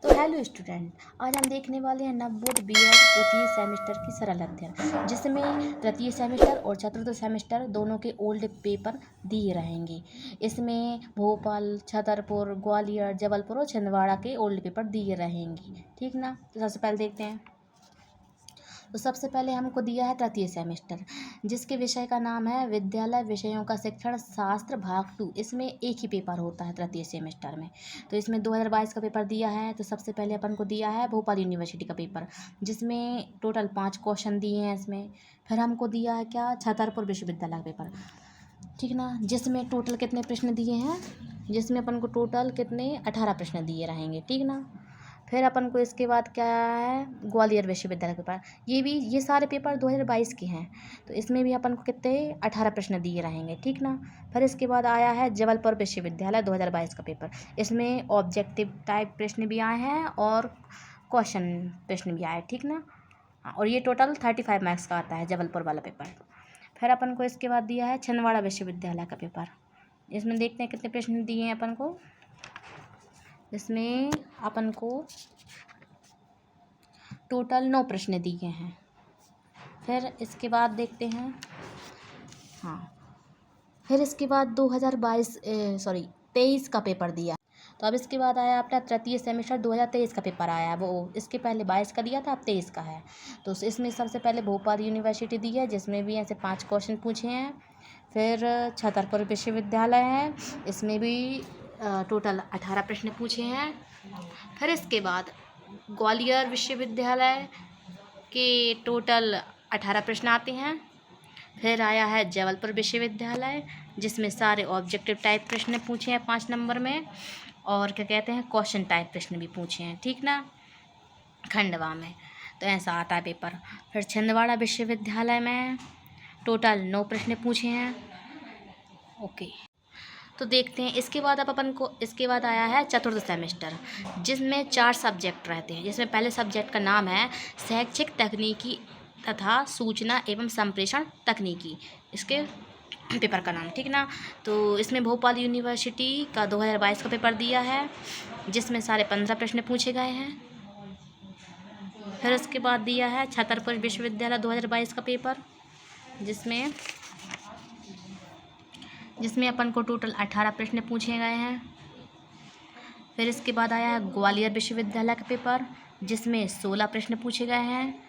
तो hello student, आज हम देखने वाले हैं नवबोध बीएड तृतीय सेमेस्टर की सरल अध्ययन, जिसमें तृतीय सेमेस्टर और चतुर्थ सेमेस्टर दोनों के ओल्ड पेपर दिए रहेंगे। इसमें भोपाल, छतरपुर, ग्वालियर, जबलपुर और छिंदवाड़ा के ओल्ड पेपर दिए रहेंगे। ठीक ना। तो सबसे पहले देखते हैं। तो सबसे पहले हमको दिया है तृतीय सेमेस्टर, जिसके विषय का नाम है विद्यालय विषयों का शिक्षण शास्त्र भाग 2। इसमें एक ही पेपर होता है तृतीय सेमेस्टर में। तो इसमें 2022 का पेपर दिया है। तो सबसे पहले अपन को दिया है भोपाल यूनिवर्सिटी का पेपर, जिसमें टोटल 5 क्वेश्चन दिए हैं इसमें। फिर हमको दिया है क्या, छतरपुर विश्वविद्यालय का पेपर, ठीक ना, जिसमें टोटल कितने प्रश्न दिए हैं, जिसमें अपन को टोटल कितने 18 प्रश्न दिए रहेंगे। ठीक ना। फिर अपन को इसके बाद क्या है, ग्वालियर विश्वविद्यालय के पेपर। ये सारे पेपर 2022 के हैं। तो इसमें भी अपन को कितने 18 प्रश्न दिए रहेंगे। ठीक ना। फिर इसके बाद आया है जबलपुर विश्वविद्यालय 2022 का पेपर। इसमें ऑब्जेक्टिव टाइप प्रश्न भी आए हैं और क्वेश्चन प्रश्न भी आए। ठीक ना। और ये टोटल 35 मार्क्स का आता है जबलपुर वाला पेपर। फिर अपन को इसके बाद दिया है छिंदवाड़ा विश्वविद्यालय का पेपर। इसमें देखते हैं कितने प्रश्न दिए हैं अपन को। इसमें अपन को टोटल 9 प्रश्न दिए हैं। फिर इसके बाद देखते हैं, हाँ, फिर इसके बाद 23 का पेपर दिया। तो अब इसके बाद आया अपना तृतीय सेमेस्टर 2023 का पेपर आया। वो इसके पहले 22 का दिया था, अब 23 का है। तो इसमें सबसे पहले भोपाल यूनिवर्सिटी दी है, जिसमें भी ऐसे 5 क्वेश्चन पूछे हैं। फिर छतरपुर विश्वविद्यालय है, इसमें भी टोटल 18 प्रश्न पूछे हैं। फिर इसके बाद ग्वालियर विश्वविद्यालय के टोटल 18 प्रश्न आते हैं। फिर आया है जबलपुर विश्वविद्यालय, जिसमें सारे ऑब्जेक्टिव टाइप प्रश्न पूछे हैं 5 नंबर में, और क्या कहते हैं क्वेश्चन टाइप प्रश्न भी पूछे हैं। ठीक ना, खंडवा में। तो ऐसा आता है पेपर। फिर छिंदवाड़ा विश्वविद्यालय में टोटल 9 प्रश्न पूछे हैं। ओके, तो देखते हैं इसके बाद अब अपन को इसके बाद आया है चतुर्थ सेमेस्टर, जिसमें 4 सब्जेक्ट रहते हैं। जिसमें पहले सब्जेक्ट का नाम है शैक्षिक तकनीकी तथा सूचना एवं संप्रेषण तकनीकी, इसके पेपर का नाम। ठीक ना। तो इसमें भोपाल यूनिवर्सिटी का 2022 का पेपर दिया है, जिसमें सारे 15 प्रश्न पूछे गए हैं। फिर उसके बाद दिया है छतरपुर विश्वविद्यालय 2022 का पेपर, जिसमें अपन को टोटल 18 प्रश्न पूछे गए हैं। फिर इसके बाद आया है ग्वालियर विश्वविद्यालय का पेपर, जिसमें 16 प्रश्न पूछे गए हैं।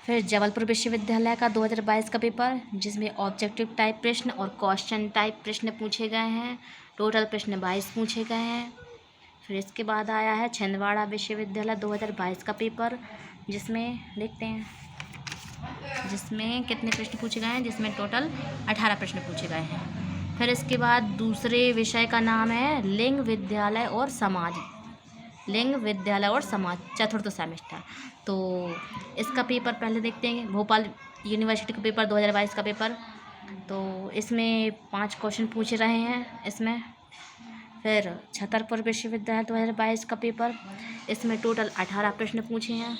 फिर जबलपुर विश्वविद्यालय का 2022 का पेपर, जिसमें ऑब्जेक्टिव टाइप प्रश्न और क्वेश्चन टाइप प्रश्न पूछे गए हैं। टोटल प्रश्न 22 पूछे गए हैं। फिर इसके बाद आया है छिंदवाड़ा विश्वविद्यालय 2022 का पेपर, जिसमें देखते हैं जिसमें कितने प्रश्न पूछे गए हैं, जिसमें टोटल 18 प्रश्न पूछे गए हैं। फिर इसके बाद दूसरे विषय का नाम है लिंग विद्यालय और समाज, चतुर्थ सेमेस्टर। तो इसका पेपर पहले देखते हैं। भोपाल यूनिवर्सिटी का पेपर 2022 का पेपर, तो इसमें 5 क्वेश्चन पूछ रहे हैं इसमें। फिर छतरपुर विश्वविद्यालय 2022 का पेपर, इसमें टोटल 18 प्रश्न पूछे हैं।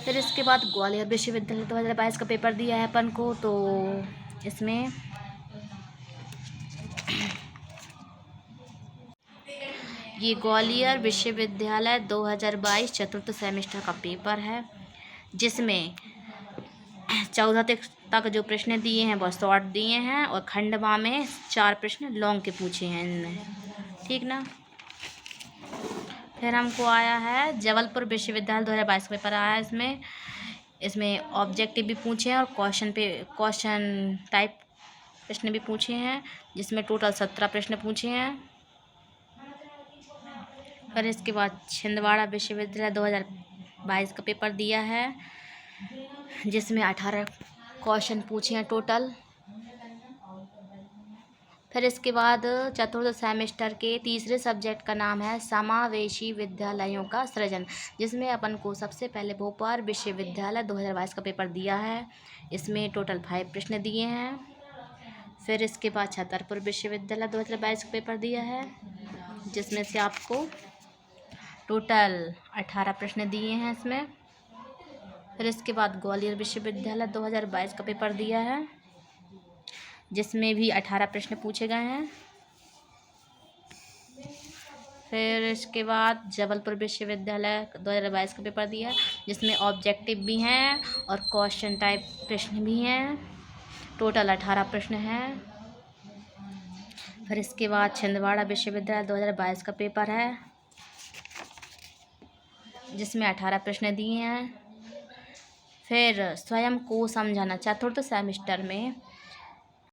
फिर इसके बाद ग्वालियर विश्वविद्यालय 2022 का पेपर दिया है अपन को। तो इसमें ये ग्वालियर विश्वविद्यालय 2022 चतुर्थ सेमेस्टर का पेपर है, जिसमें 14 तक जो प्रश्न दिए हैं वो शॉर्ट दिए हैं, और खंडवा में 4 प्रश्न लॉन्ग के पूछे हैं इनमें। ठीक ना। फिर हमको आया है जबलपुर विश्वविद्यालय 2022 का पेपर आया है। इसमें ऑब्जेक्टिव भी पूछे हैं और क्वेश्चन टाइप प्रश्न भी पूछे हैं, जिसमें टोटल 17 प्रश्न पूछे हैं। फिर इसके बाद छिंदवाड़ा विश्वविद्यालय 2022 का पेपर दिया है, जिसमें 18 क्वेश्चन पूछे हैं टोटल। फिर इसके बाद चतुर्थ सेमेस्टर के तीसरे सब्जेक्ट का नाम है समावेशी विद्यालयों का सृजन, जिसमें अपन को सबसे पहले भोपाल विश्वविद्यालय 2022 का पेपर दिया है। इसमें टोटल 5 प्रश्न दिए हैं। फिर इसके बाद छतरपुर विश्वविद्यालय 2022 का पेपर दिया है, जिसमें से आपको टोटल 18 प्रश्न दिए हैं इसमें। फिर इसके बाद ग्वालियर विश्वविद्यालय 2022 का पेपर दिया है, जिसमें भी 18 प्रश्न पूछे गए हैं। फिर इसके बाद जबलपुर विश्वविद्यालय 2022 का पेपर दिया जिसमें ऑब्जेक्टिव भी हैं और क्वेश्चन टाइप प्रश्न भी हैं। टोटल 18 प्रश्न हैं। फिर इसके बाद छिंदवाड़ा विश्वविद्यालय 2022 का पेपर है जिसमें 18 प्रश्न दिए हैं। फिर स्वयं को समझाना चतुर्थ सेमेस्टर में